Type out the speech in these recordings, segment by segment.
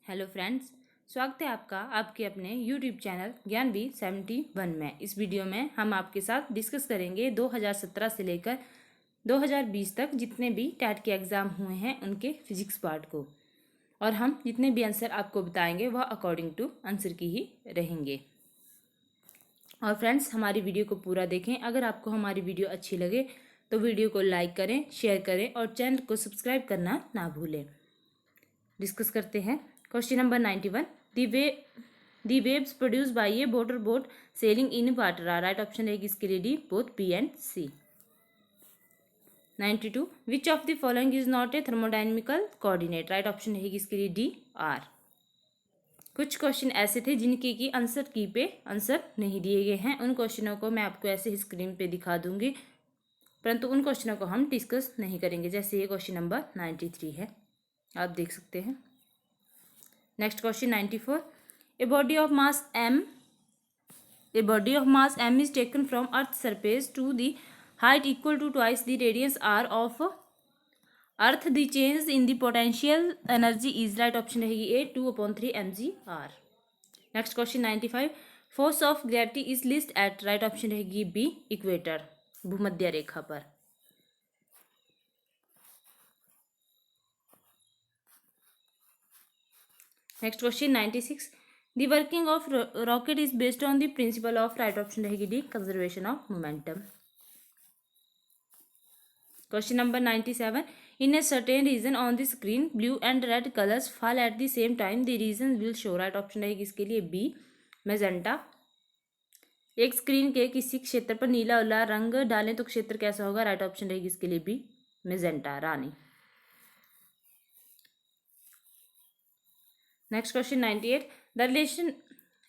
Hello friends, स्वागत है आपका आपके अपने यूट्यूब चैनल ज्ञानवी71 में। इस वीडियो में हम आपके साथ डिस्कस करेंगे 2017 से लेकर 2020 तक जितने भी टैट के एग्ज़ाम हुए हैं उनके फिजिक्स पार्ट को, और हम जितने भी आंसर आपको बताएंगे वह अकॉर्डिंग टू आंसर की ही रहेंगे। और फ्रेंड्स, हमारी वीडियो को पूरा देखें। अगर आपको हमारी वीडियो अच्छी लगे तो वीडियो को लाइक करें, शेयर करें और चैनल को सब्सक्राइब करना ना भूलें। डिस्कस करते हैं question number 91। The waves produced by a motor boat sailing in water are. Right option रहेगी इसके लिए D, both B and C. 92। Which of the following is not a thermodynamical coordinate. Right option रहेगी इसके लिए D, are. कुछ question ऐसे थे जिनके की आंसर की पे आंसर नहीं दिए गए हैं। उन क्वेश्चनों को मैं आपको ऐसे ही स्क्रीन पे दिखा दूंगी, परंतु उन क्वेश्चनों को हम डिस्कस नहीं करेंगे। जैसे ये क्वेश्चन नंबर 93 है, आप देख सकते हैं। Next question 94। A body of mass m is taken from Earth's surface to the height equal to twice the radius r of Earth. The change in the potential energy is। right option रहेगी A, 2/3 mg/r। Next question 95। Force of gravity is least at। right option रहेगी B, equator, भूमध्य रेखा पर। Next question 96। The working of rocket is based on the principle of. Right option रहेगी D, conservation of momentum. Question number 97। In a certain region on the screen blue and red colours fall at the same time, the region will show. Right option रहेगी इसके लिए B, magenta. एक screen के किसी क्षेत्र पर नीला और लाल रंग डालें तो क्षेत्र कैसा होगा। राइट ऑप्शन रहेगी इसके लिए बी, मैजेंटा, रानी। Next question 98। द रिलेशन,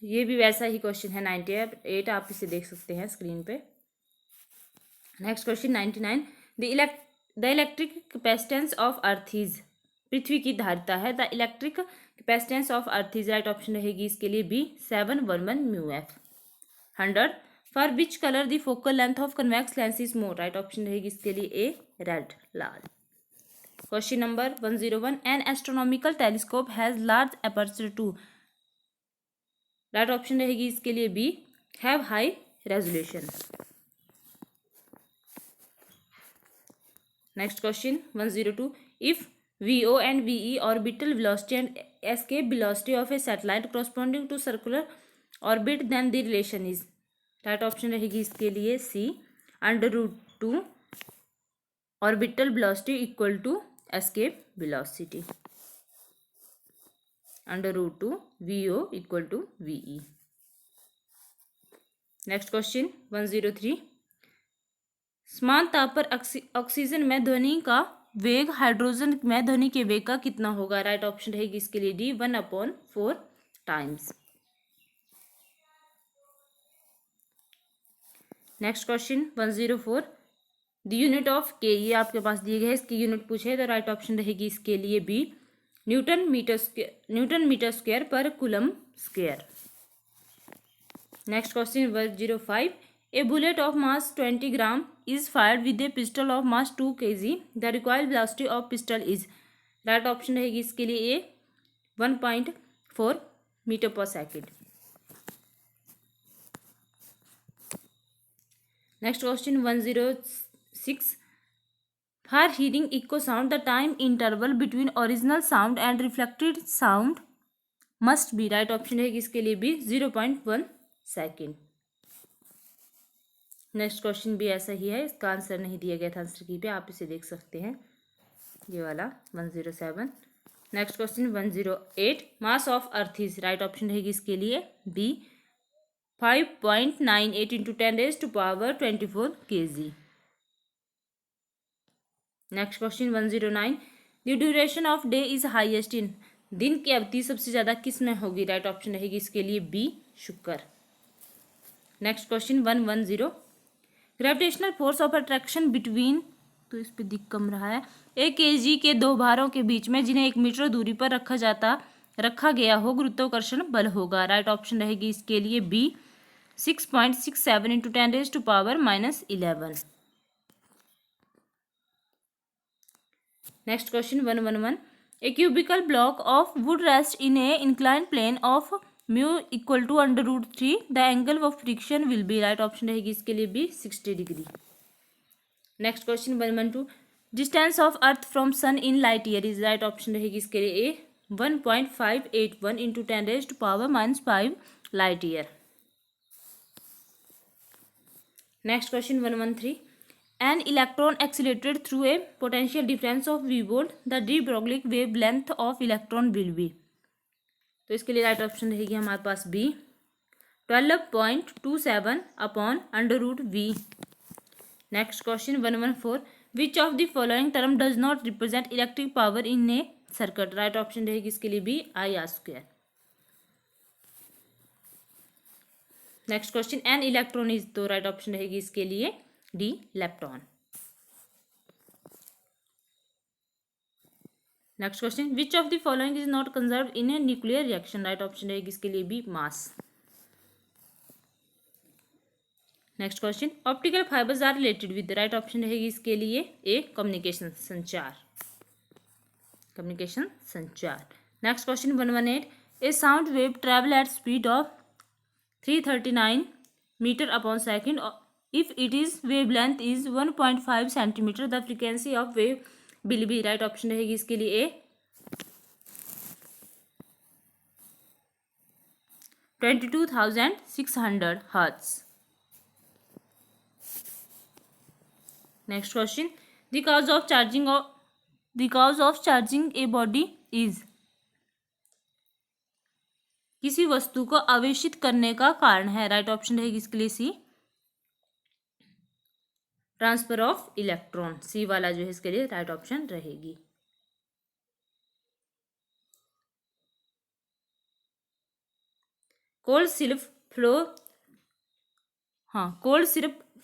ये भी वैसा ही क्वेश्चन है 98, आप इसे देख सकते हैं स्क्रीन पे। Next question 99। The electric capacitance of earth is. पृथ्वी की धारिता है। The electric capacitance of earth is. Right option रहेगी इसके लिए B, 711 μF। 100। For which colour the focal length of convex lens is more. Right option रहेगी इसके लिए ए, रेड, लाल। Question number 101। An astronomical telescope has large aperture to. Right option रहेगी इसके लिए B, have high resolution. Next question 102। If VO and VE orbital velocity and escape velocity of a satellite corresponding to circular orbit, then the relation is। Right option रहेगी इसके लिए C, √2 orbital velocity equal to escape velocity, √2 VO equal to VE। Next question 103। समान ताप पर oxygen में ध्वनि का वेग हाइड्रोजन में ध्वनि के वेग का कितना होगा। राइट ऑप्शन रहेगी इसके लिए D, 1/4 times. Next question 104। The unit of के, ये आपके पास दिए गए, इसकी यूनिट पूछे तो राइट ऑप्शन रहेगी इसके लिए बी, न्यूटन मीटर स्क्वायर पर coulomb square. Next question 105। A bullet of mass 20 gram is fired with A pistol of mass 2 kg। The required velocity of pistil is. Right option रहेगी इसके लिए ए, 1.4 metre per second. Next question 106। For hearing echo sound the time interval between original sound and reflected sound must be. Right option रहेगी इसके लिए B, 0.1 second. Next question भी ऐसा ही है, इसका आंसर नहीं दिया गया था आंसर की पे, आप इसे देख सकते हैं, ये वाला 107। Next question 108। Mass of earth is. Right option रहेगी इसके लिए B, 5.98 × 10⁻24 kg। Next question 109। The duration of day is highest in. दिन की अवधि सबसे ज्यादा किस में होगी। राइट ऑप्शन रहेगी इसके लिए बी, शुक्र। Next question 110। Gravitational force of attraction between, तो इस पे दिख कम रहा है, 1 kg के दो भारों के बीच में जिन्हें 1 मीटर दूरी पर रखा गया हो, गुरुत्वाकर्षण बल होगा। राइट ऑप्शन रहेगी इसके लिए B, 6.67 × 10⁻11। Next question 111। A cubical block of wood rests in a inclined plane of mu equal to under root 3. The angle of friction will be, right option रहेगी इसके लिए भी 60 degree. Next question 112. Distance of earth from sun in light year is, right option रहेगी इसके लिए A 1.581 into 10⁻⁵ light year. Next question 113. An electron accelerated through a potential difference of v volt. The de Broglie wavelength of electron will be. तो इसके लिए right option रहेगी हमारे पास B 12.27 upon under root V. Next question 114. Which of the following term does not represent electric power in a circuit, right option रहेगी इसके लिए B I R square. Next question an electron is, तो right option रहेगी इसके लिए D lepton. Next question which of the following is not conserved in a nuclear reaction, right option रहेगी इसके लिए भी mass. Next question optical fibres are related with, right option रहेगी इसके लिए ए कम्युनिकेशन संचार. कम्युनिकेशन संचार. Next question 118. A sound wave travel at speed of 339 metre upon second. If it is wavelength is 1.5 centimeter, the frequency of wave will be, right option रहेगी इसके लिए ए 22,600 hertz. Next question the cause of charging a body is, किसी वस्तु को आवेशित करने का कारण है, राइट ऑप्शन रहेगी इसके लिए C transfer of electron. C वाला जो है इसके लिए राइट ऑप्शन रहेगी. Cold syrup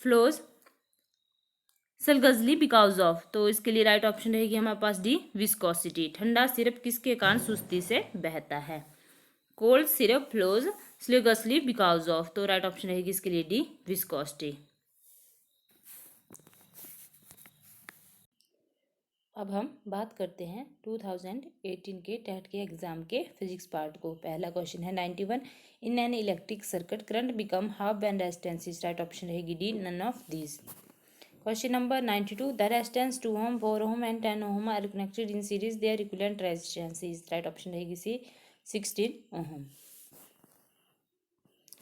flows sluggishly because of, तो इसके लिए राइट ऑप्शन रहेगी हमारे पास डी विस्कोसिटी. ठंडा सिरप किसके कारण सुस्ती से बहता है. Cold syrup flows sluggishly because of, तो राइट ऑप्शन रहेगी इसके लिए डी विस्कोसिटी. अब हम बात करते हैं 2018 के टेट के एग्जाम के फिजिक्स पार्ट को. पहला क्वेश्चन है 91. In an electric circuit current become half band resistance, right option रहेगी D none of these. Question number 92. The resistance 2 ohm 4 ohm and 10 ohm are connected in series, their equivalent resistance is, right option रहेगी C 16 ohm.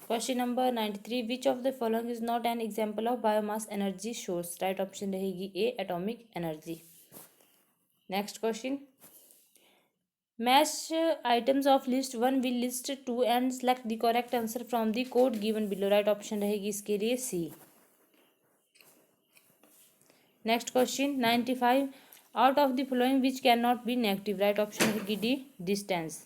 Question number 93. Which of the following is not an example of biomass energy source, right option रहेगी A atomic energy. Next question. Match items of list 1 will list 2 and select the correct answer from the code given below, right option रहेगी इसके लिए C. Next question 95. Out of the following which cannot be negative, right option रहेगी D distance.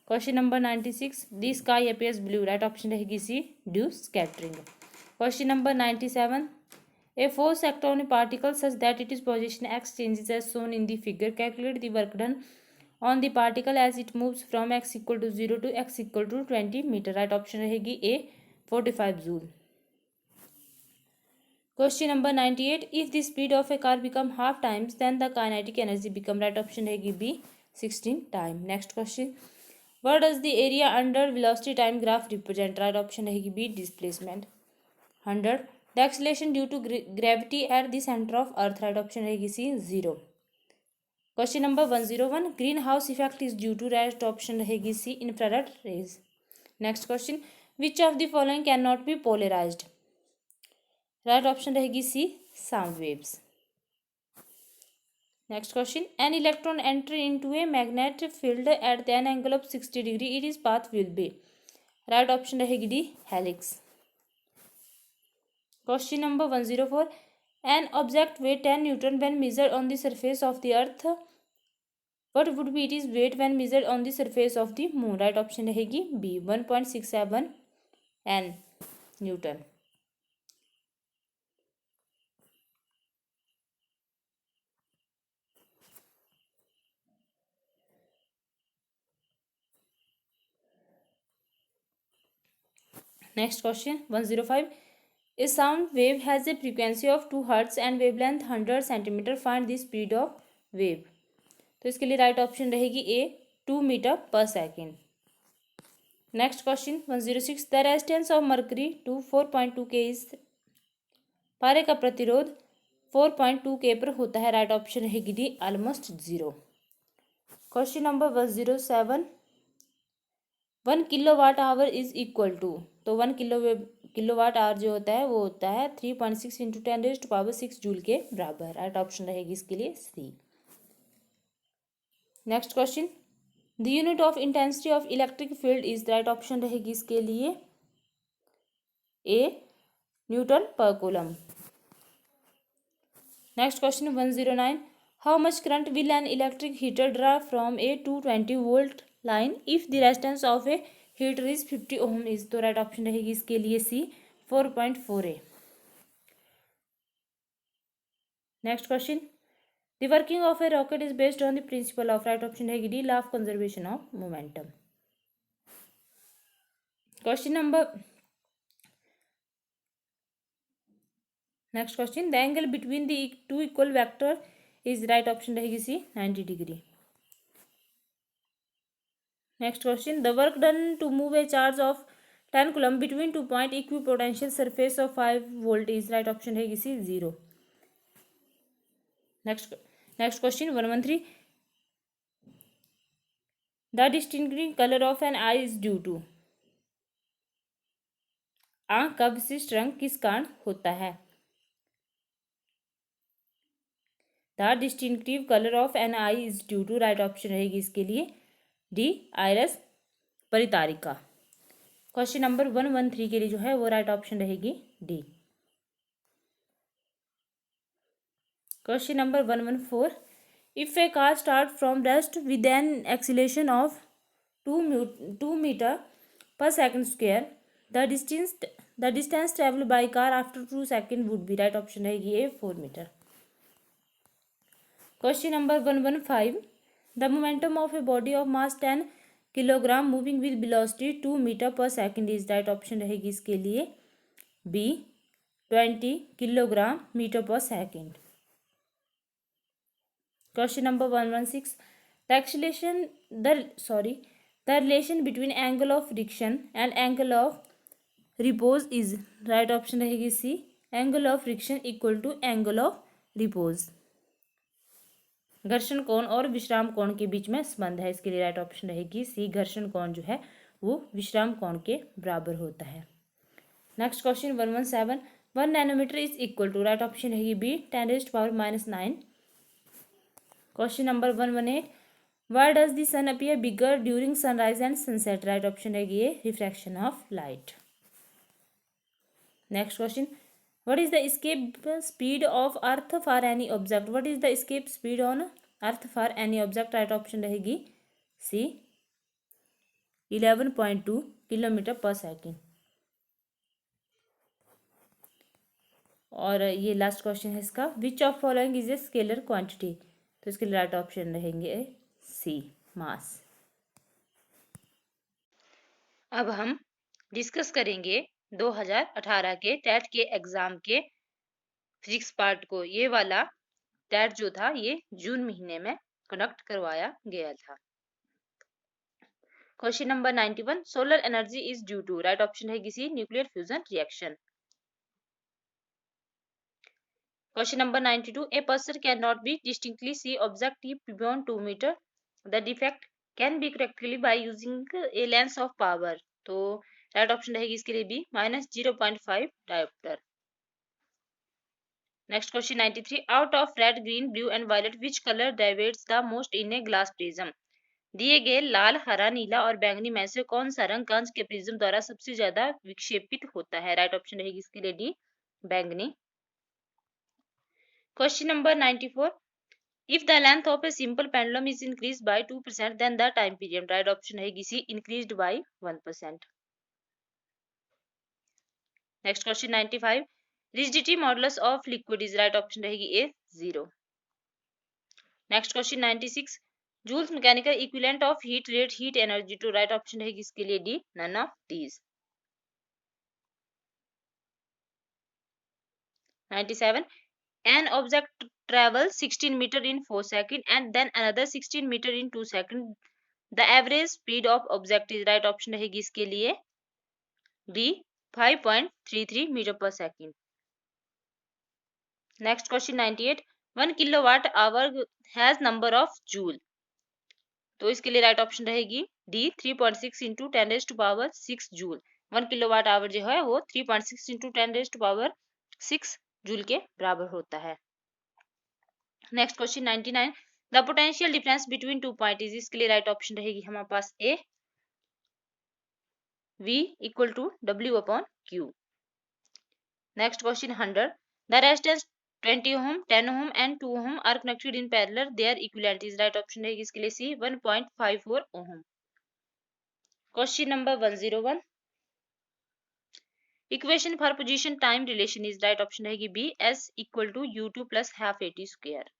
Question number 96. The sky appears blue, right option रहेगी C dew scattering. Question number 97. A force acts on a particle such that its position x changes as shown in the figure. Calculate the work done on the particle as it moves from x equal to 0 to x equal to 20 meter. Right option रहेगी A 45 joule. Question number 98. If the speed of a car become half times, then the kinetic energy become, right option रहेगी B 16 time. Next question. What does the area under velocity time graph represent? Right option रहेगी B displacement 100. The acceleration due to gravity at the center of earth, right option रहेगी C 0. Question number 101. Greenhouse effect is due to, right option रहेगी C infrared rays. Next question. Which of the following cannot be polarized? Right option रहेगी C sound waves. Next question. An electron enter into a magnetic field at an angle of 60 degree. Its path will be, right option रहेगी D helix. Question number 104. An object weight 10 Newton when measured on the surface of the earth. What would be its weight when measured on the surface of the moon? Right option रहेगी B 1.67 N Newton. Next question 105. A sound wave has a frequency of 2 Hz and wavelength 100 cm. Find the speed of wave. तो इसके लिए right option रहेगी A 2 metre per second. Next question 106 the resistance of mercury to 4.2 K is, पारे का प्रतिरोध 4.2 के पर होता है, राइट ऑप्शन रहेगी D almost 0। Question number 107 1 kilowatt hour is equal to, तो 1 किलोवाट आवर जो होता है वो होता है 3.6 इंटू 10⁻⁶ जूल के बराबर, राइट ऑप्शन रहेगी इसके लिए C. Next question the unit of intensity of electric field is, right option रहेगी इसके लिए A newton per coulomb. Next question 109 how much current will an electric heater draw from a 220 volt line if the resistance of a heater is 50 ohm is, तो right option रहेगी इसके लिए C 4.4 A. Next question the working of a rocket is based on the principle of, right option रहेगी D law of conservation of momentum. Question number next question the angle between the two equal vector is, right option रहेगी C 90 degree. Next question the work done to move a charge of 10 coulomb between 2 point equipotential surface of 5 volt is, right option रहेगी C 0। Next question 113 the distinguishing colour of an eye is due to, आंख का विशिष्ट रंग किस कारण होता है, the distinctive colour of an eye is due to, right option रहेगी इसके लिए डी आइरस परितारिका। क्वेश्चन नंबर 113 के लिए जो है वो राइट ऑप्शन रहेगी D. Question number 114 if a car start from rest with an acceleration of 2 metre per second square the distance travel by car after 2 second would be, right option रहेगी A 4 metre. Question number 115 the momentum of a body of mass 10 kilogram moving with velocity 2 metre per second is, right option रहेगी इसके लिए B 20 kilogram metre per second. Question number 116 the relation between angle of friction and angle of repose is, right option रहेगी C angle of friction equal to angle of repose. घर्षण कोण और विश्राम कोण के बीच में संबंध है, इसके लिए राइट ऑप्शन रहेगी सी घर्षण कोण जो है वो विश्राम कोण के बराबर होता है। Next question 117 1 nanometre is equal to, right option रहेगी B 10⁻⁹। Question number 118 why does the sun appear bigger during sunrise and sunset, right option रहेगी A refraction of light. Next question what is the escape speed of earth for any object, what is the escape speed on earth for any object, right option रहेगी C 11.2 kilometre पर second. और ये last question है इसका विच of following is a scalar quantity, तो इसके लिए right option रहेंगे सी मास। अब हम डिस्कस करेंगे 2018 के टेट के एग्जाम के फिजिक्स पार्ट को। ये वाला टेट जो था ये जून महीने में कंडक्ट करवाया गया था। Question number 91 solar energy is due to, right option है किसी nuclear fusion reaction. Question number 92 a person cannot be distinctly see object beyond 2 meter, the defect can be correctly by using a lens of power, तो right option रहेगी इसके लिए B -0.5 dioptre. Next question 93 out of red green blue and violet which colour deviates the most in a glass prism, दिए गए लाल हरा नीला और बैंगनी में से कौन सा रंग कांच के प्रिज्म द्वारा सबसे ज्यादा विक्षेपित होता है, राइट ऑप्शन रहेगी इसके लिए डी बैंगनी। Question number 94 if the length of a simple pendulum is increased by 2% then the time period, right option है किसी increased by 1%। next question 95 rigidity modulus of liquid is, right option रहेगी A 0। next question 96 joules mechanical equivalent of heat rate heat energy to, right option रहेगी इसके लिए D none of these। 97 an object travel 16 meter in 4 seconds and then another 16 meter in 2 seconds. The average speed of object is right option रहेगी इसके लिए D 5.33 meter per second. Next question 98. 1 kilowatt hour has number of joule. तो इसके लिए right option रहेगी D 3.6 into 10⁻6 joule. 1 kilowatt our जो है वो 3.6 इंटू 10⁻6 जूल के बराबर होता है. Next question 99. The potential difference between two point is. इसके लिए राइट ऑप्शन रहेगी हमारे पास A V equal to W upon Q. Next question 100. The resistance 20 ohm, 10 ohm and 2 ohm are connected in parallel. Their equivalent is. Right option रहेगी इसके लिए C 1.54 ohm. Question number 101. Equation for position time relation is. Right option रहेगी B S equal to U2 plus half AT square.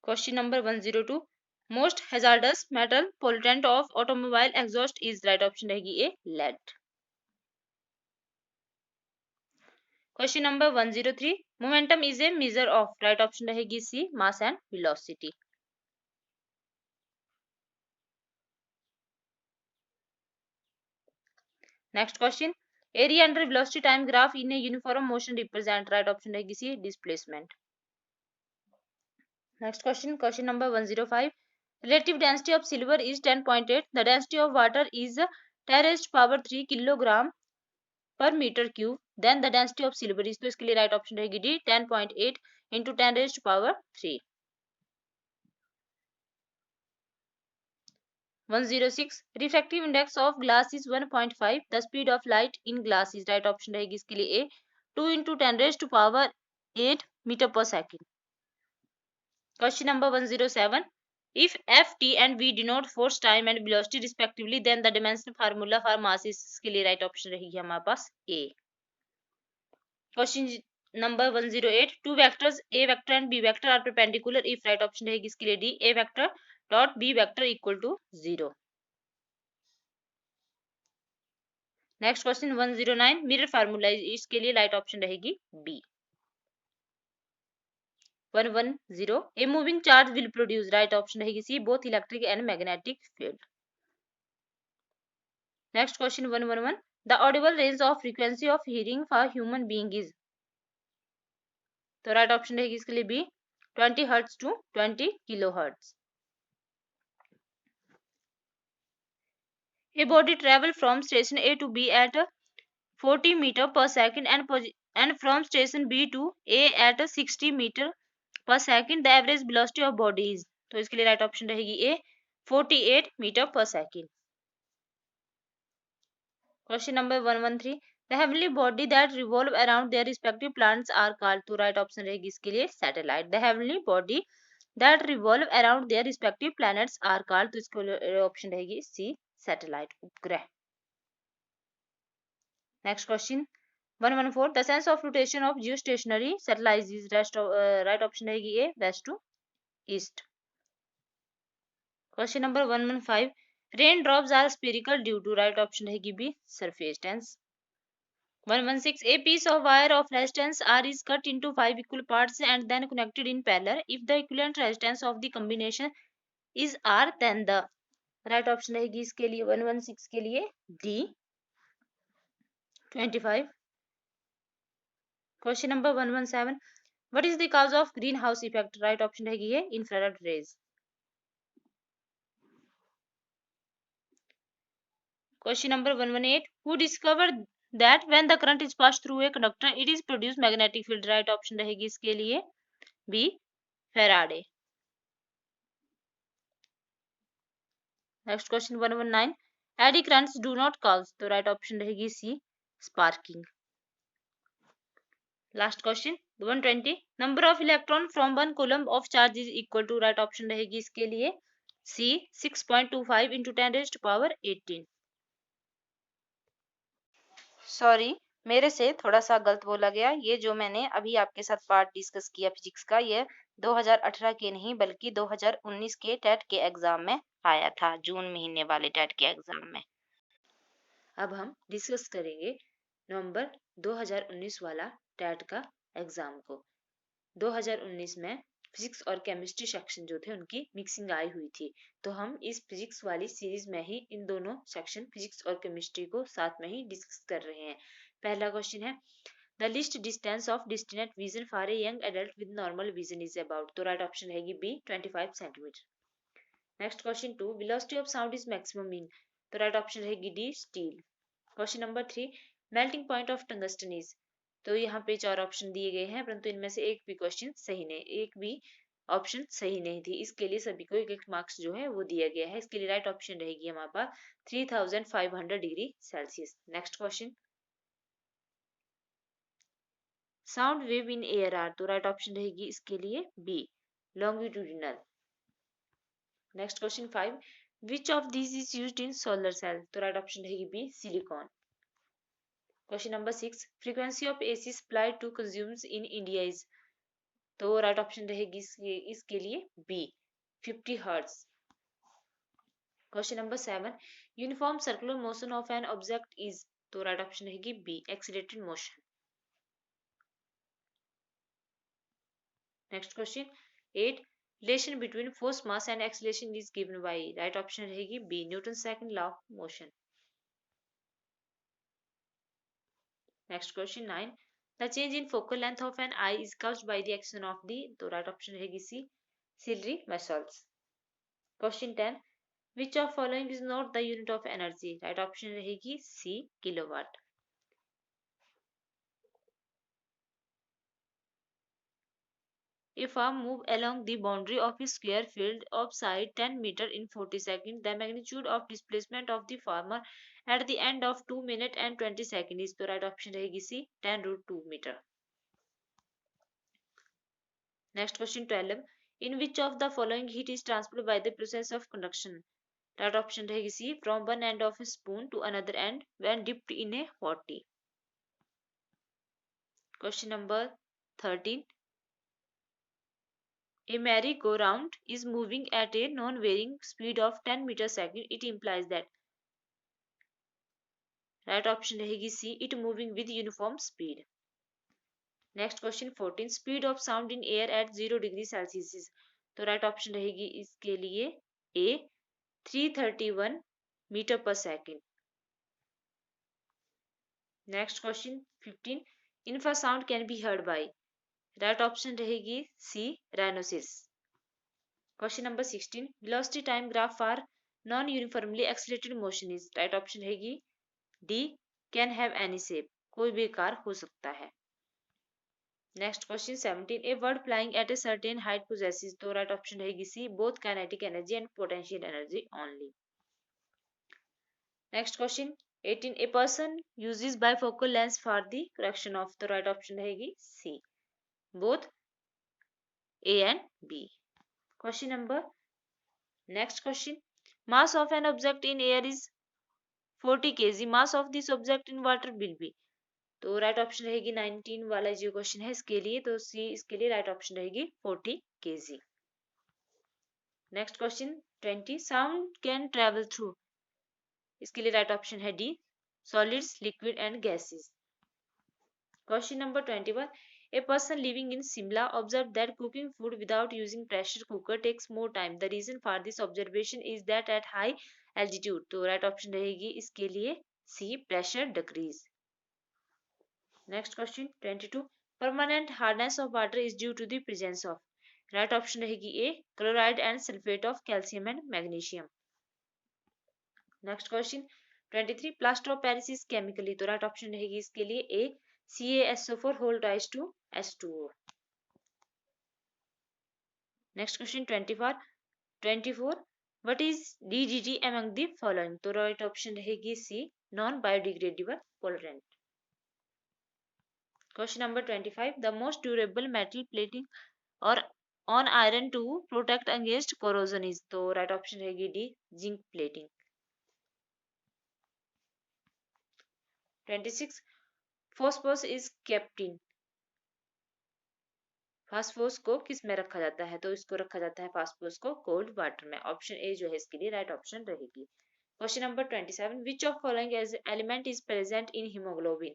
Question number 102. Most hazardous metal pollutant of automobile exhaust is. Right option रहेगी A lead. Question number 103. Momentum is a measure of. Right option रहेगी C mass and velocity. Next question. Area under velocity time graph in a uniform motion represent. Right option रहेगी C displacement. Next question. Question number 105. Relative density of silver is 10.8. The density of water is 10⁻³ kilogram per metre cube. Then the density of silver is. तो इसके लिए right option रहेगी D 10.8 into 10⁻3. 106. Refractive index of glass is 1.5. The speed of light in glass is. Right option रहेगी इसके लिए ए 2 into 10⁸8 metre per second. Question number 107. If F, T and V denote force, time and velocity respectively, then the dimensional formula for mass is. इसके लिए right option रहेगी हमारे पास A. Question number 108. टू वेक्टर्स A vector and B vector are perpendicular if. Right option रहेगी इसके लिए D A vector dot B vector equal to 0. Next question 109. Mirror formula. इसके लिए राइट ऑप्शन रहेगी B. 110. A moving charge will produce. Right option रहेगी C both electric and magnetic field. Next question 111. The audible range of frequency of hearing for human being is. तो right option रहेगी इसके लिए B 20 hertz to 20 kilo hertz. A body travel from station A to B at 40 meter per second and from station B to A at 60 meter per second. The average velocity of body is. तो इसके लिए right option रहेगी ए 48 metre per second. Question number 113. The heavenly body that revolve around their respective planets are called. तो right option रहेगी इसके लिए satellite. The heavenly body that revolve around their respective planets are called. तो इसके option रहेगी C satellite उपग्रह. Next question 114. The sense of rotation of geostationary satellites is. Right option रहेगी A west to east. Question number 115. Rain drops are spherical due to. Right option रहेगी B surface tension. 116. A piece of wire of resistance R is cut into 5 equal parts and then connected in parallel. If the equivalent resistance of the combination is R, then the. Right option रहेगी इसके लिए 116 के लिए D 25. Question number 117. What is the cause of greenhouse effect? Right option रहेगी ये infrared rays. Question number 118. Who discovered that when the current is passed through a conductor, it is produced magnetic field? Right option रहेगी इसके लिए B Faraday. Next question 119. Eddy currents do not cause. तो right option रहेगी C sparking. Last question 120. Number of electron from 1 coulomb of charge is equal to. Right option रहेगी इसके लिए सी 6.25 into 10⁻18. Sorry मेरे से थोड़ा सा गलत बोला गया. ये जो मैंने अभी आपके साथ पार्ट डिस्कस किया फिजिक्स का, ये 2018 के नहीं बल्कि 2019 के टेट के एग्जाम में आया था, जून महीने वाले टेट के एग्जाम में. अब हम डिस्कस करेंगे नवंबर 2019 वाला टैट का एग्जाम को। 2019 में फिजिक्स और केमिस्ट्री सेक्शन जो थे उनकी मिक्सिंग आई हुई थी, तो हम इस फिजिक्स वाली सीरीज में ही इन दोनों सेक्शन फिजिक्स और केमिस्ट्री को साथ में ही डिस्कस कर रहे हैं। पहला क्वेश्चन है the least distance of distinct vision for a young adult with normal vision is about, तो राइट ऑप्शन रहेगी B 25 centimetre. Next question 2 velocity of sound is maximum in, तो राइट ऑप्शन रहेगी D steel. Question number 3 melting point of tungsten is, तो यहाँ पे 4 option दिए गए हैं परंतु इनमें से एक भी क्वेश्चन सही नहीं, एक भी ऑप्शन सही नहीं थी, इसके लिए सभी को एक एक मार्क्स जो है वो दिया गया है। इसके लिए राइट ऑप्शन रहेगी हमारे पास 3500 degree Celsius. Next question sound wave in air are, तो राइट ऑप्शन रहेगी इसके लिए B longitudinal. Next question 5 which of this is used in solar cell, तो राइट ऑप्शन रहेगी B silicon. Question number 6 frequency of AC supply to consumes in India is, तो right option रहेगी इसके लिए B 50 hertz. Question number 7 uniform circular motion of an object is, तो right option रहेगी B accelerated motion. Next question 8 relation between force mass and acceleration is given by, right option रहेगी B Newton second law of motion. Next question 9 the change in focal length of an eye is caused by the action of the, तो right option रहेगी C ciliary muscles। Question 10 which of following is not the unit of energy, right option रहेगी सी kilowatt. If a move along the boundary of a square field of side 10 meter in 40 seconds, the magnitude of displacement of the farmer at the end of 2 minutes and 20 seconds is, तो right option रहेगी C 10 root 2 meter। Next question 12 in which of the following heat is transferred by the process of conduction, right option रहेगी C from one end of a spoon to another end when dipped in a hot tea। Question number 13 a merry-go-round is moving at a non-varying speed of 10 meter second. It implies that, right option रहेगी C it moving with uniform speed। Next question 14 speed of sound in air at 0 degree Celsius is, तो right option रहेगी इसके लिए A 331 meter per second। Next question 15 infrasound can be heard by, right option रहेगी C rhinoceros। Question number 16 velocity time graph for non uniformly accelerated motion is, right option रहेगी D can have any shape, कोई भी आकार हो सकता है। Next question 17 a bird flying at a certain height possesses, तो right option रहेगी C both kinetic energy and potential energy only। Next question 18 a person uses bifocal lens for the correction of, the right option रहेगी C both A and B। Question number next question mass of an object in air is 40 kg, mass of this object in water will be, तो right option रहेगी 19 वाला जो question है इसके लिए, तो सी इसके लिए राइट ऑप्शन रहेगी 40 kg। Next question 20 sound can travel through, इसके लिए राइट ऑप्शन है D solids liquid and gases. Question number 21 a person living in Simla observed that cooking food without using pressure cooker takes more time, the reason for this observation is that at high altitude, तो right option रहेगी इसके लिए सी pressure decrease. Next question 22 permanent hardness of water is due to the presence of, right option रहेगी A chloride and sulfate of calcium and magnesium। Next question 23 plaster of Paris is chemically, तो right option रहेगी इसके लिए A CaSO4 whole rise to H2O। Next question 24 what is DDT among the following, तो right option रहेगी C non biodegradable pollutant। Question number 25 the most durable metal plating or on iron to protect against corrosion is, तो right option रहेगी D zinc plating. 26 phosphorus is kept in, phosphorus को किस में रखा जाता है, तो इसको रखा जाता है फास्फोरस को कोल्ड वाटर में, ऑप्शन ए जो है इसके लिए राइट ऑप्शन रहेगी। Question number 27, which of following element is present in haemoglobin?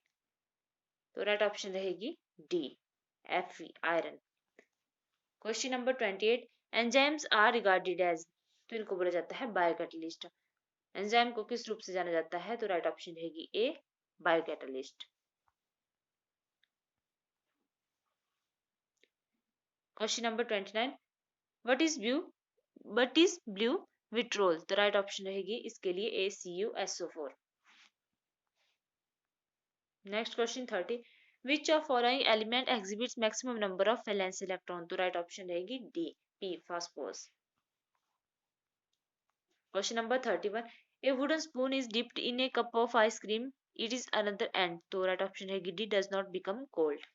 तो राइट ऑप्शन रहेगी D, Fe, iron. Question number 28, enzymes are regarded as, तो इनको बोला जाता है बायोकैटलिस्ट। एंजाइम को किस रूप से जाना जाता है? तो राइट ऑप्शन रहेगी A, biocatalyst. Question number 29, what is blue vitriol? तो राइट ऑप्शन रहेगी इसके लिए ACuSO4। Next question 30, which of following element exhibits maximum number of valence electron? तो राइट ऑप्शन रहेगी D, P, phosphorus. Question number 31, a wooden spoon is dipped in a cup of ice cream, it is another end. तो right option रहेगी D, does not become cold.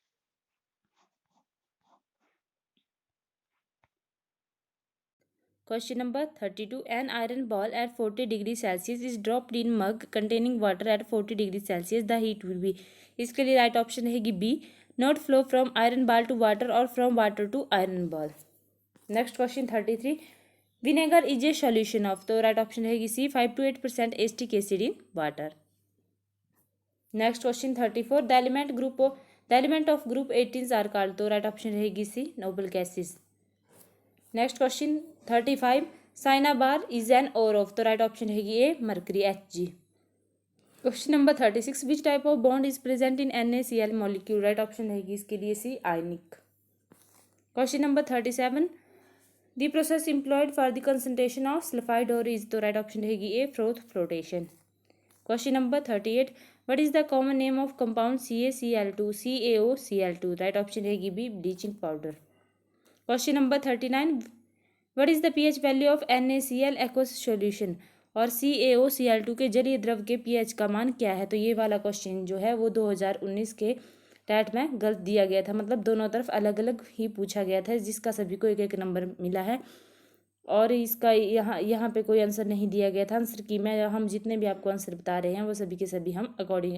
Question number 32. An iron ball at 40 degrees Celsius is dropped in mug containing water at 40 degrees Celsius. The heat will be. इसके लिए right option रहेगी B, not flow from iron ball to water or from water to iron ball. Next question 33, vinegar is a solution of, तो right option रहेगी C, 5 to 8% acetic acid in water. Next question 34, the element of group 18 are called, तो right option रहेगी C, noble gases. Next question 35, cinnabar is an ore of, तो right option रहेगी ए, mercury, Hg। Question number 36, which type of bond is present in NaCl molecule? Right option रहेगी इसके लिए C, ionic. Question number 37, the process employed for the concentration of sulphide ore is, तो right option रहेगी A, froth flotation. Question number 38, what is the common name of compound CaCl2 CaOCl2? Right option रहेगी B, bleaching powder. Question number 39, what is the pH value of NaCl aqueous solution? और CaOCl2 के जलीय द्रव के pH का मान क्या है? तो ये वाला क्वेश्चन जो है वो 2019 के टैट में गलत दिया गया था, मतलब दोनों तरफ अलग अलग ही पूछा गया था, जिसका सभी को एक एक नंबर मिला है। और इसका यहाँ पे कोई आंसर नहीं दिया गया था। आंसर की मैं हम जितने भी आपको आंसर बता रहे हैं वो सभी के सभी हम अकॉर्डिंग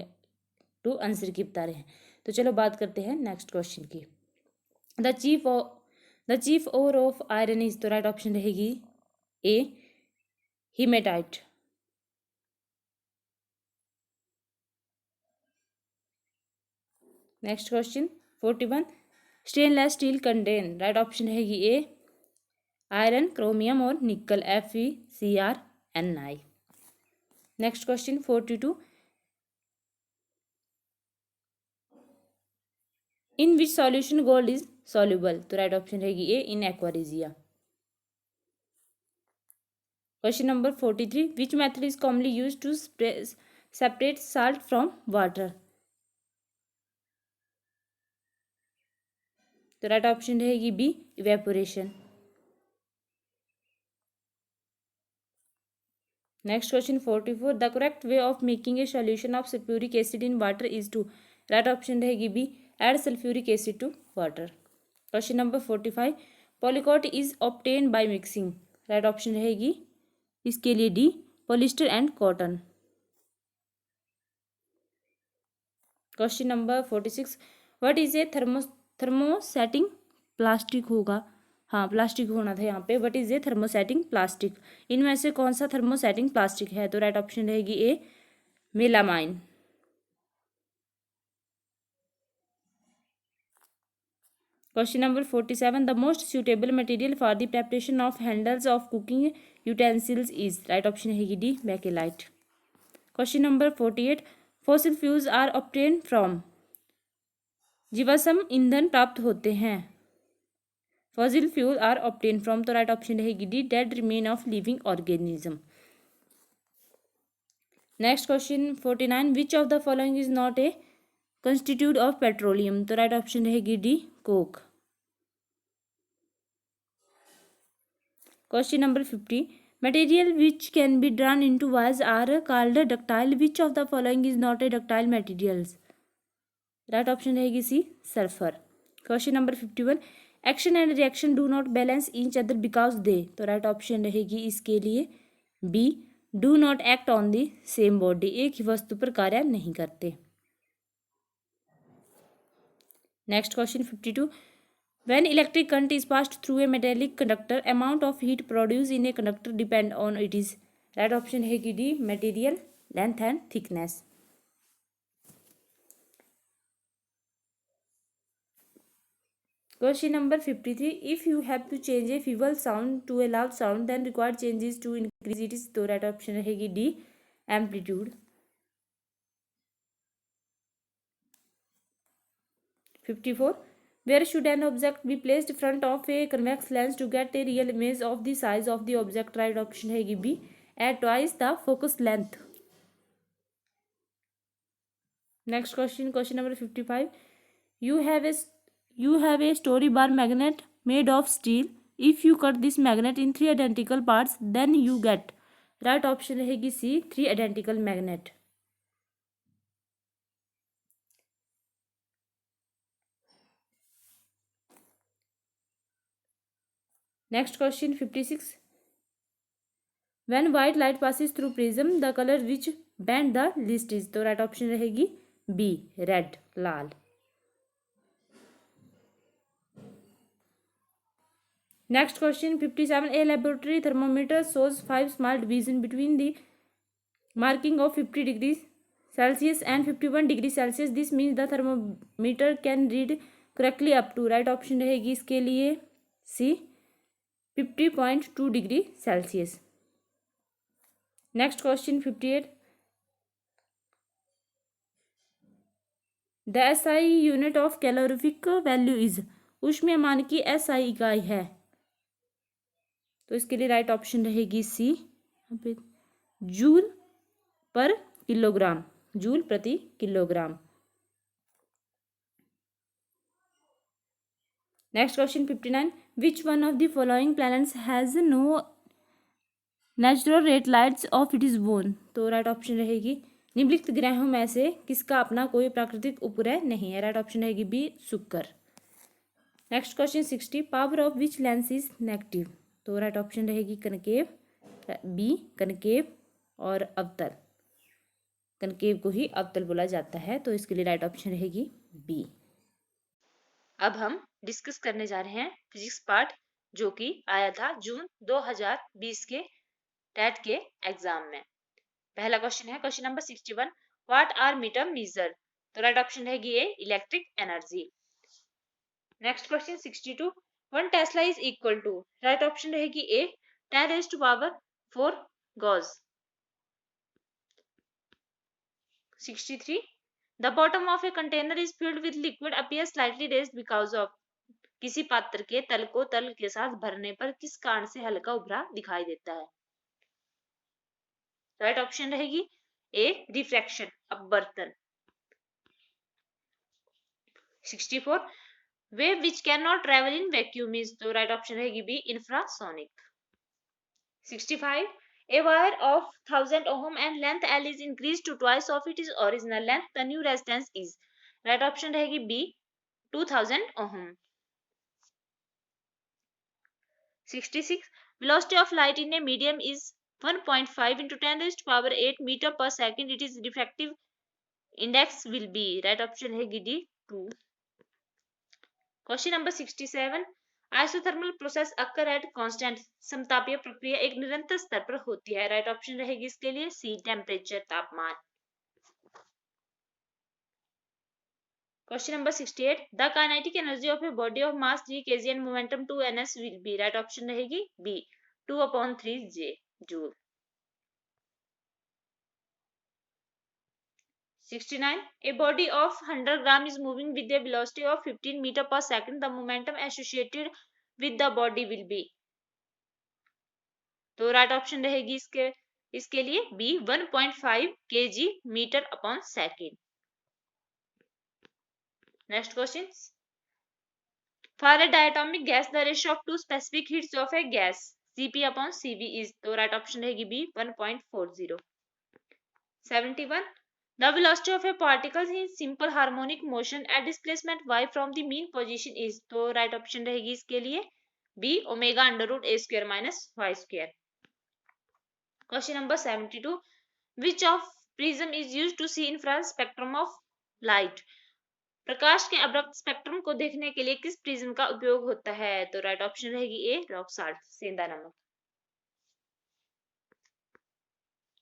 टू आंसर की बता रहे हैं। तो चलो बात करते हैं नेक्स्ट क्वेश्चन की। The chief ore of iron is, तो राइट ऑप्शन रहेगी A, haematite. Next question 41, stainless steel contain, right option रहेगी ए, आयरन, क्रोमियम और nickel, FeCrNi। Next question 42, in which solution gold is soluble? तो right option रहेगी A, in aqua regia. Question number 43, which method is commonly use to separate salt from water? तो right option रहेगी B, evaporation. Next question 44, the correct way of making a solution of sulphuric acid in water is to, right option रहेगी B, add sulphuric acid to water. Question number 45, polycot is obtained by mixing, right option रहेगी इसके लिए D, polyester and cotton. Question number 46, what is a thermosetting plastic होगा, हाँ plastic होना था यहाँ पे, what is a thermosetting plastic? इनमें से कौन सा थर्मोसेटिंग प्लास्टिक है? तो राइट ऑप्शन रहेगी A, melamine. Question number 47, the most suitable material for the preparation of handles of cooking utensils is, right option रहेगी D, bakelite. Question number 48, fossil fuels are obtained from, जीवाश्म ईंधन प्राप्त होते हैं, fossil fuel are obtained from, तो right option रहेगी D, dead remain of living organism. Next question 49, which of the following is not a constituent of petroleum? तो right option रहेगी D, coke. Question number 50, material which can be drawn into wires are called ductile, which of the following is not a ductile materials? Right option रहेगी C, sulphur. Question number 51, action and reaction do not balance each other because they, तो right option रहेगी इसके लिए B, do not act on the same body, एक ही वस्तु पर कार्य नहीं करते। Next question 52, when electric current is passed through a metallic conductor, amount of heat produce in a conductor depend on it is, right option रहेगी D, material length and thickness. Question number 53. If you have to change a feeble sound to a loud sound, then required changes to increase it is, तो right option रहेगी D, amplitude. 54. Where should an object be placed front of a convex lens to get a real image of the size of the object? Right option रहेगी B, at twice the focus length। Next question, question number 55. You have a story bar magnet made of steel. If you cut this magnet in 3 identical parts, then you get, right option रहेगी सी, 3 identical magnet। Next question 56. When white light passes through prism, the color which bend the least is, तो right option रहेगी B, red, Lal. Next question 57. A laboratory thermometer shows 5 small divisions between the marking of 50 degrees Celsius and 51 degrees Celsius. This means the thermometer can read correctly up to, right option रहेगी इसके लिए C, 50.2 degree Celsius. Next question 58. द SI unit of calorific value is, ऊष्मीयमान की SI इकाई है, तो इसके लिए राइट ऑप्शन रहेगी C, joule per kilogram, joule प्रति kilogram. Next question 59. Which one of the following planets has no natural red lights of it is bone, तो राइट ऑप्शन रहेगी निम्नलिखित ग्रहों में से किसका अपना कोई प्राकृतिक उपग्रह नहीं है, राइट ऑप्शन रहेगी बी, शुक्र। Next question 60. Power of which lens is negative, तो राइट ऑप्शन रहेगी कनकेव, बी, कनकेव और अवतल। कनकेव को ही अवतल बोला जाता है, तो इसके लिए राइट ऑप्शन रहेगी बी। अब हम डिस्कस करने जा रहे हैं फिजिक्स पार्ट, जो कि आया था जून 2020 के टेट के एग्जाम में। पहला क्वेश्चन है question number 61. Watt hour meter measure, तो राइट ऑप्शन रहेगी A, electric energy. Next question 62. 1 tesla is equal to, right option रहेगी A, 10⁴ gauss. 63. The bottom of a container is filled with liquid appears slightly raised because of, किसी पात्र के तल को तल के साथ भरने पर किस कारण से हल्का उभरा दिखाई देता है, राइट ऑप्शन रहेगी ए, रिफ्रैक्शन, अपवर्तन। 64. Wave which can not travel in vacuum is, तो राइट ऑप्शन रहेगी B, infrasonic. 65. A wire of 1000 ohm and length L is increased to twice of its original length. The new resistance is, right option रहेगी B, 2000 ohm। 66. Velocity of light in a medium is 1.5 into 10⁸ meter per second. It is refractive index will be, right option रहेगी D, 2। Question number 67. Isothermal process occur at constant, समतापीय प्रक्रिया एक निरंतर स्तर पर होती है, राइट ऑप्शन रहेगी इसके लिए सी, टेम्परेचर, तापमान। Question number 68. The kinetic energy of a body of mass 3 kg and momentum 2 ns will be, right option रहेगी B, 2/3 J joule. 69. A body of 100 gram is moving with a velocity of 15 meter per second. The momentum associated with the body will be, तो right option रहेगी इसके लिए B, 1.5 kg metre upon second. Next question. For a diatomic gas the ratio of two specific heats of a gas Cp upon Cv is, तो right option रहेगी B, 1.40। 71. The velocity of a particle in simple harmonic motion at displacement y from the mean position is, तो right option रहेगी इसके लिए b, ω√a² - y²। Question number 72. Which of prism is used to see infrared spectrum of light? प्रकाश के अवरक्त spectrum को देखने के लिए किस प्रिज्म का उपयोग होता है, तो राइट ऑप्शन रहेगी ए, रॉक साल्ट, सेंधा नमक।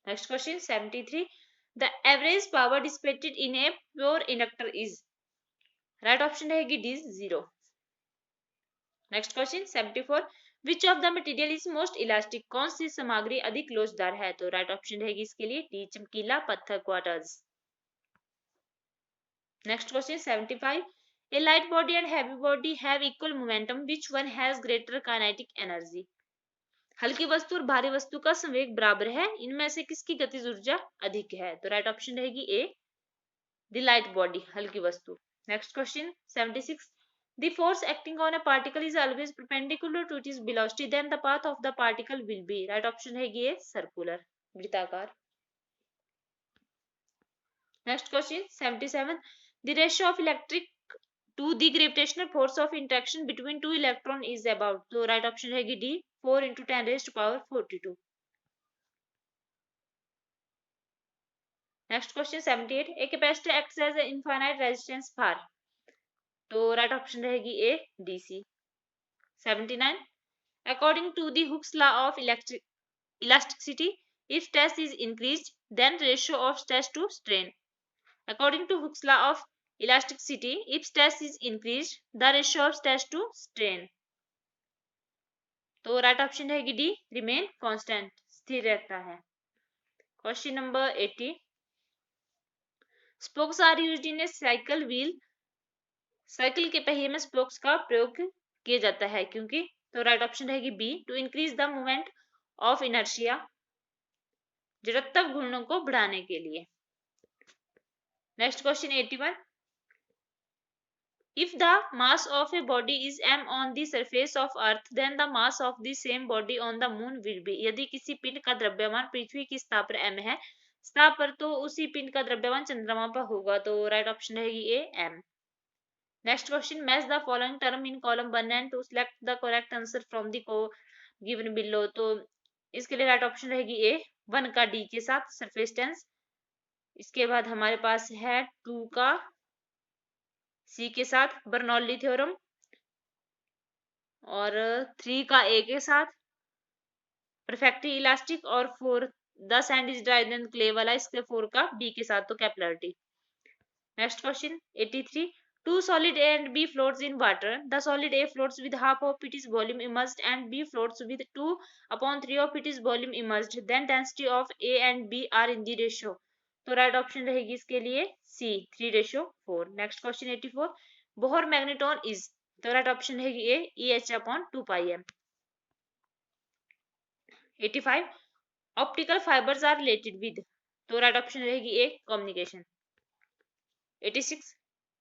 Next question 73, the average power dissipated in a pure inductor is, right option रहेगी D 0। Next question 74, which of the material is most elastic, कौन सी सामग्री अधिक लोचदार है, तो राइट ऑप्शन रहेगी इसके लिए डी चमकीला पत्थर quarters. Next question 75, A light body and heavy body have equal momentum, which one has greater kinetic energy, हल्की वस्तु और भारी वस्तु का संवेग बराबर है, इनमें से किसकी गतिज ऊर्जा अधिक है, तो राइट ऑप्शन रहेगी ए द लाइट बॉडी, हल्की वस्तु। Next question 76, the force acting on a particle is always perpendicular to its velocity, then the path of the particle will be, right option है ये circular, वृत्ताकार। next question 77, the ratio of electric to the gravitational force of interaction between two electron is about, तो right option रहेगी D 4 into 10 raised to power 42। next question 78, a capacitor acts as an infinite resistance for, तो right option रहेगी ए DC. 79, according to the Hooke's law of elasticity, if stress is increased, then ratio of stress to strain, according to Hooke's law of elasticity, if stress is increased, the ratio of stress to strain, तो right option रहेगी D remain constant, स्थिर रहता है। Question number 80, spokes are used in a cycle wheel, cycle के पहिए में spokes का प्रयोग किया जाता है क्योंकि, तो राइट ऑप्शन रहेगी B to increase the movement of inertia, जड़त्व घूर्णन को बढ़ाने के लिए। Next question 81, if the mass of a body is m on the surface of earth, then the mass of the same body on the moon will be, यदि किसी पिंड का द्रव्यमान पृथ्वी की सतह पर m है, सतह पर, तो उसी पिंड का द्रव्यमान चंद्रमा पर होगा, तो राइट ऑप्शन रहेगी ए m। Next question, match the following term in column 1 and 2, select the correct answer from the given below, तो इसके लिए राइट ऑप्शन रहेगी ए 1 का डी के साथ सरफेस टेंस, इसके बाद हमारे पास है 2 का सी के साथ बर्नौली थ्योरम, और 3 का ए के साथ परफेक्टली इलास्टिक, और 4 the sand is dry then clay वाला, इसके 4 का बी के साथ तो capillarity. Next question 83, two solid A and B floats in water, the solid A floats with half of its volume immersed and B floats with 2/3 of its volume immersed, then density of A and B are in the ratio, तो right option रहेगी इसके लिए C 3:4। Next question 84, Bohr magneton is, तो right option रहेगी A EH/2πm। 85, optical fibres are related with, तो right option रहेगी A communication. 86,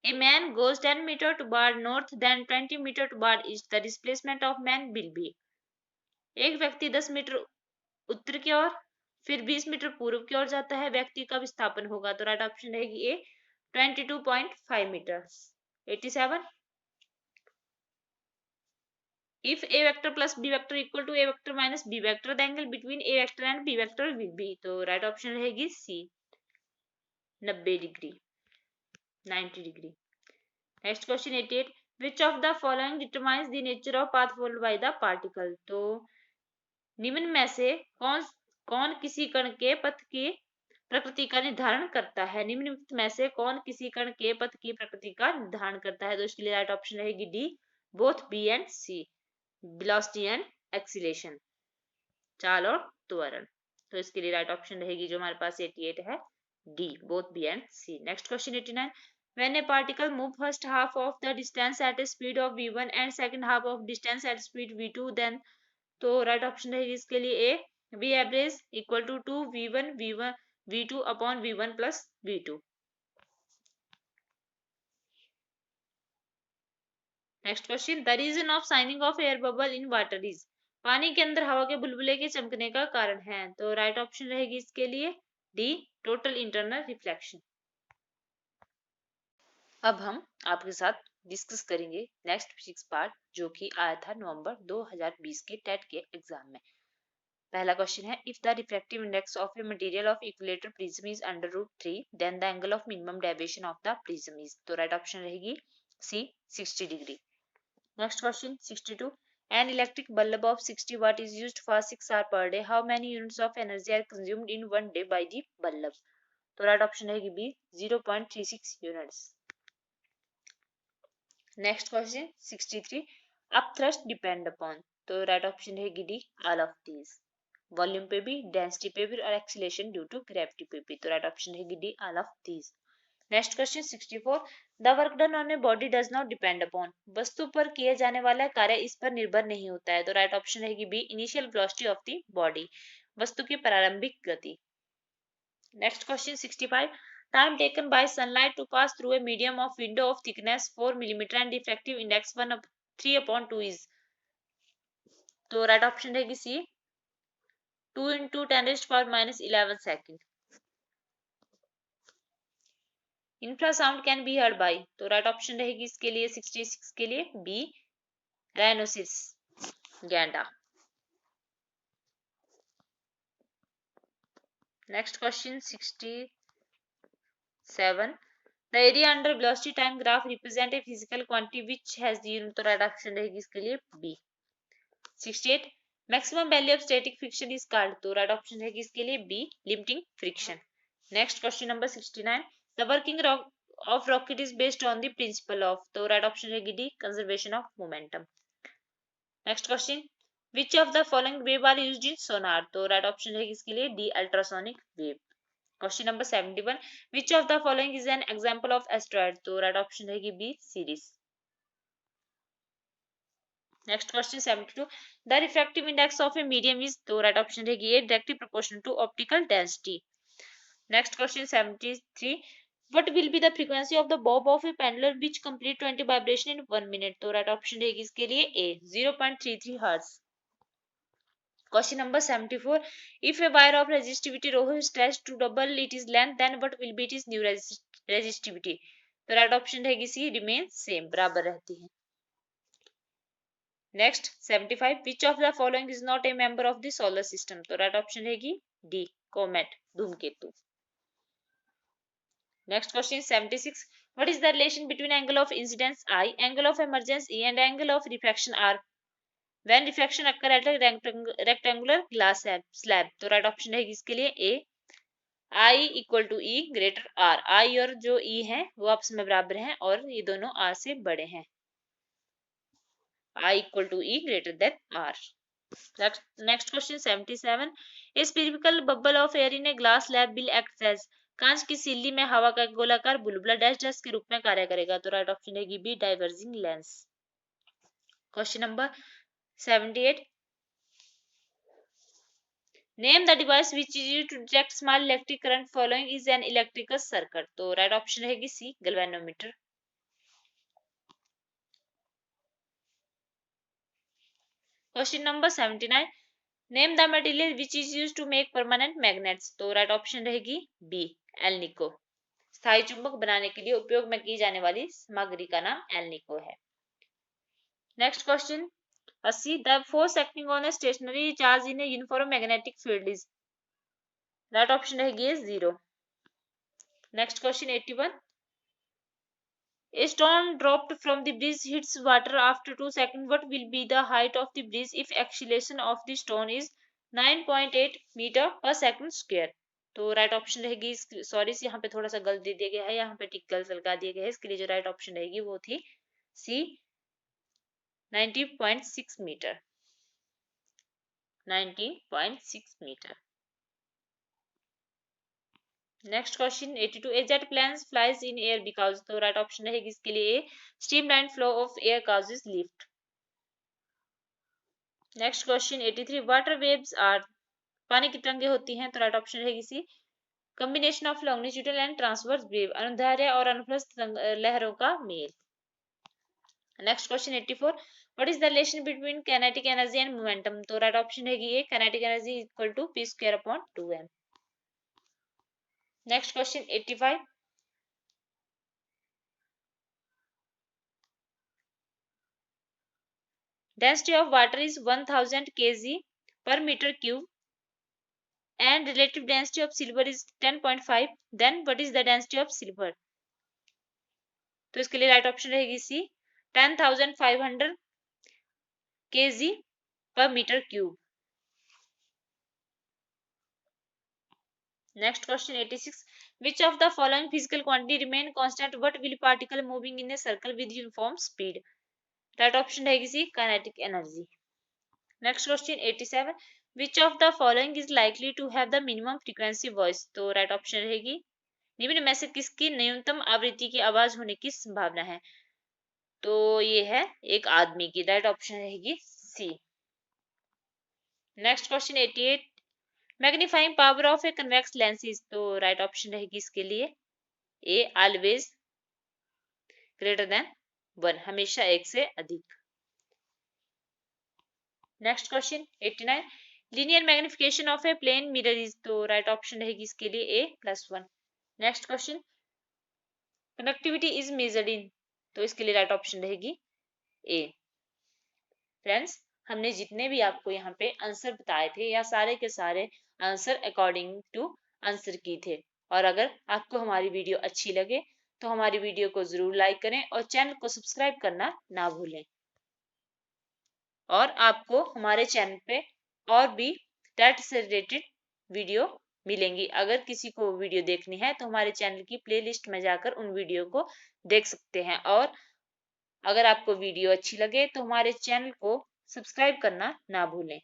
a man goes 10 meters toward north, then 20 meters toward east, the displacement of man will be, एक व्यक्ति 10 metre उत्तर की ओर फिर 20 metre पूर्व की ओर जाता है, व्यक्ति का विस्थापन होगा, तो राइट ऑप्शन रहेगी ए 22.5 metre. 87, if a vector plus b vector equal to a vector minus b vector, the angle between a vector and b vector will be, तो राइट ऑप्शन रहेगी C 90 degree 90 degree. Next question 88, which of the following determines the nature of path followed by the particle, तो निम्न में से कौन किसी कण के पथ की प्रकृति का निर्धारण करता है, निम्नलिखित में से कौन किसी कण के पथ की प्रकृति का निर्धारण करता है, तो इसके लिए राइट ऑप्शन रहेगी D both B and C, velocity and acceleration, चाल और त्वरण, तो इसके लिए राइट ऑप्शन रहेगी जो हमारे पास 88 है D both B and C. Next question 89, when a particle move first half of the distance at a speed of v1 and second half of distance at speed v2, then, तो right option रहेगी इसके लिए ए v average equal to 2 v1 v2 upon v1 plus v2। Next question, the reason of shining of air bubble in water is, पानी के अंदर हवा के बुलबुले के चमकने का कारण है, तो राइट ऑप्शन रहेगी इसके लिए डी टोटल इंटरनल रिफ्लेक्शन। अब हम आपके साथ डिस्कस करेंगे नेक्स्ट फिजिक्स पार्ट जो कि आया था नवंबर 2020 के टेट के एग्जाम में। पहला क्वेश्चन है, if the refractive index of a material of equilateral prism is √3, then the angle of minimum deviation of the prism is, तो राइट ऑप्शन रहेगी C 60 degree. Next question 62, An electric bulb of 60 watt is used for 6 hours per day. How many units of energy are consumed in one day by the bulb? तो right option रहेगी B 0.36 units. Next question 63 upthrust depend upon, तो right option रहेगी D all of these. Volume पे भी, density पे भी और acceleration due to gravity पे भी, तो राइट ऑप्शन रहेगी D all of these. Next question 64 the work done on a body does not depend upon, वस्तु पर किए जाने वाला कार्य इस पर निर्भर नहीं होता है, तो राइट ऑप्शन रहेगी B initial velocity of the body, वस्तु की प्रारंभिक गति। Next question 65 time taken by sunlight to pass through a medium of window of thickness 4 mm and diffractive index 3/2 is, तो राइट ऑप्शन रहेगी सी 2 into 10⁻11 second. Infrasound can be heard by, तो right option रहेगी इसके लिए 66 के लिए B rhinoceros गैंडा। Next question 67 the area under velocity time graph represent a physical quantity which has the unit, तो राइट ऑप्शन रहेगी इसके लिए B. 68 maximum value of static friction is called, तो राइट ऑप्शन रहेगी इसके लिए B limiting friction. Next question number 69 the working of rocket is based on the principle of, तो right option रहेगी D conservation of momentum. Next question which of the following wave are used in sonar, तो right option रहेगी इसके लिए D ultrasonic wave. Question number 71 which of the following is an example of asteroid, तो right option रहेगी B Ceres. Next question 72 the refractive index of a medium is, तो right option रहेगी A directly proportional to optical density. Next question 73 what will be the frequency of the bob of a pendulum which complete 20 vibration in 1 minute, तो right option रहेगी इसके लिए ए 0.33 hertz. Question number 74 if a wire of resistivity rho is stretched to double its length then what will be its new resistivity, तो right option रहेगी सी remain same बराबर रहती है। Next 75 which of the following is not a member of the solar system, तो right option रहेगी D comet धूमकेतु। Next question 76 what is the relation between angle of incidence I, angle of emergence E and angle of refraction R when refraction occur at a rectangular glass slab, तो right option रहेगी इसके लिए A I equal to E greater r, i और जो ई है वो आपस में बराबर हैं और ये दोनों आर से बड़े हैं, I equal to E greater than R. Next question 77 A spherical bubble of air in a glass lab will act as, कांच की सिल्ली में हवा का गोलाकार बुलबुला डैश डैश के रूप में कार्य करेगा, तो राइट ऑप्शन रहेगी B diverging lens. Question number 78 name the device which is used to detect small electric current following is an electrical circuit, तो राइट ऑप्शन रहेगी C galvanometer. Question number 79 name the material which is used to make permanent magnets, तो right option रहेगी B alnico, स्थायी चुंबक बनाने के लिए उपयोग में की जाने वाली सामग्री का नाम एल्निको है। Next question 80 the force acting on a stationary charge in a uniform magnetic field is, right option रहेगी 0। Next question 81 a stone dropped from the bridge hits water after 2 seconds, what will be the height of the bridge if acceleration of the stone is 9.8 meter per second square, तो right option रहेगी sorry यहाँ पे थोड़ा सा गलत दे दिया गया है, यहाँ पे टिक गलत लगा दिया गया है, इसके लिए जो राइट ऑप्शन रहेगी वो थी C 19.6 metre 19.6 metre. Next question 82 a jet plane flies in air because, तो राइट ऑप्शन रहेगी इसके लिए streamline flow of air causes lift. Next question 83 water waves are, पानी की तरंगें होती हैं, तो राइट ऑप्शन रहेगी C combination of longitudinal and transverse wave, अनुदैर्ध्य और अनुप्रस्थ लहरों का मेल। Next question 84 what is the relation between kinetic energy and momentum, तो राइट ऑप्शन रहेगी A kinetic energy equal to p square upon 2m। Next question 85 density of water is 1000 kg per meter cube and relative density of silver is 10.5, then what is the density of silver, तो इसके लिए right option रहेगी सी 10,500 kg per meter cube. Next question 86. Which of the following physical quantity remain constant but will particle moving in a circle with uniform speed? Right option रहेगी सी kinetic energy. Next question 87. Which of the following is likely to have the minimum frequency voice? तो right option रहेगी निम्न में से किसकी न्यूनतम आवृत्ति की आवाज होने की संभावना है? तो ये है एक आदमी की. राइट ऑप्शन रहेगी C. Next question 88. Magnifying power of a convex lens is. तो राइट ऑप्शन रहेगी इसके लिए ए ऑलवेज ग्रेटर देन 1, हमेशा एक से अधिक. Next question 89. Linear magnification of a plane mirror is. तो राइट ऑप्शन रहेगी इसके लिए A +1. Next question connectivity is measured in. तो इसके लिए राइट ऑप्शन रहेगी ए. फ्रेंड्स, हमने जितने भी आपको यहाँ पे आंसर बताए थे या सारे के सारे आंसर अकॉर्डिंग टू आंसर की थे. और अगर आपको हमारी वीडियो अच्छी लगे तो हमारी वीडियो को जरूर लाइक करें और चैनल को सब्सक्राइब करना ना भूलें. और आपको हमारे चैनल पे और भी टैट से रिलेटेड वीडियो मिलेंगी. अगर किसी को वीडियो देखनी है तो हमारे चैनल की प्लेलिस्ट में जाकर उन वीडियो को देख सकते हैं. और अगर आपको वीडियो अच्छी लगे तो हमारे चैनल को सब्सक्राइब करना ना भूलें.